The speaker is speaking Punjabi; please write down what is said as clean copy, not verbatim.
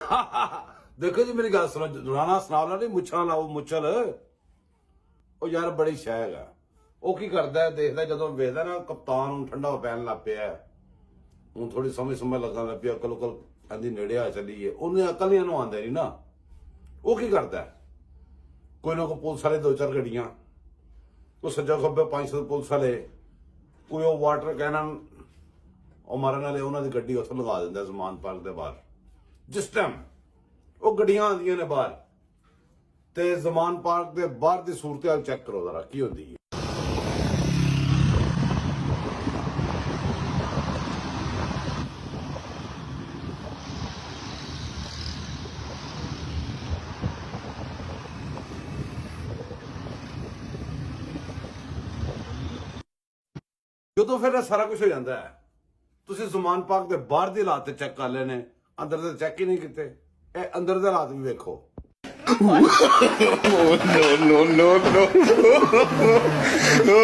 देखो जी मेरी गल सुनो, राणा सनावला नहीं मुच्छां लाओ मुच्छल ਉਹ ਯਾਰ ਬੜੀ ਸ਼ੈ ਹੈਗਾ। ਉਹ ਕੀ ਕਰਦਾ ਦੇਖਦਾ ਜਦੋਂ ਵੇਖਦਾ ਨਾ ਕਪਤਾਨ ਨੂੰ ਠੰਡਾ ਪੈਣ ਲੱਗ ਪਿਆ, ਹੁਣ ਥੋੜੀ ਸਮਝ ਲੱਗਣ ਲੱਗ ਪਿਆ, ਅਕਲ ਕਹਿੰਦੀ ਨੇੜੇ ਆ ਚੱਲੀਏ, ਉਹਨੇ ਅਕਲ ਨਹੀਂ ਇਹਨੂੰ ਆਉਂਦੇ ਨਹੀਂ ਨਾ। ਉਹ ਕੀ ਕਰਦਾ, ਕੋਈ ਨਾ ਕੋਈ ਪੁਲਿਸ ਵਾਲੇ 2-4 ਗੱਡੀਆਂ, ਕੋਈ ਸੱਜਾ ਖੱਬੇ 500 ਪੁਲਿਸ ਵਾਲੇ, ਕੋਈ ਉਹ ਵਾਟਰ ਕੈਨਨ ਉਹ ਮਾਰਨ ਵਾਲੇ, ਉਹਨਾਂ ਦੀ ਗੱਡੀ ਉੱਥੇ ਲਗਾ ਦਿੰਦਾ ਜ਼ਮਾਨ ਪਾਰਕ ਦੇ ਬਾਹਰ। ਜਿਸ ਟਾਈਮ ਉਹ ਗੱਡੀਆਂ ਆਉਂਦੀਆਂ ਨੇ ਬਾਹਰ ਤੇ ਜ਼ਮਾਨ ਪਾਰਕ ਦੇ ਬਾਹਰ ਦੀ ਸੂਰਤ ਹਾਲ ਚੈੱਕ ਕਰੋ ਜ਼ਰਾ ਕੀ ਹੁੰਦੀ ਹੈ। ਜਦੋਂ ਫਿਰ ਸਾਰਾ ਕੁਝ ਹੋ ਜਾਂਦਾ ਹੈ, ਤੁਸੀਂ ਜ਼ਮਾਨ ਪਾਰਕ ਦੇ ਬਾਹਰ ਦੇ ਹਾਲਾਤ ਚੈੱਕ ਕਰ ਲੈਣੇ, ਅੰਦਰ ਦੇ ਚੈੱਕ ਹੀ ਨਹੀਂ ਕੀਤੇ। ਇਹ ਅੰਦਰ ਦੇ ਹਾਲਾਤ ਵੀ ਵੇਖੋ। no.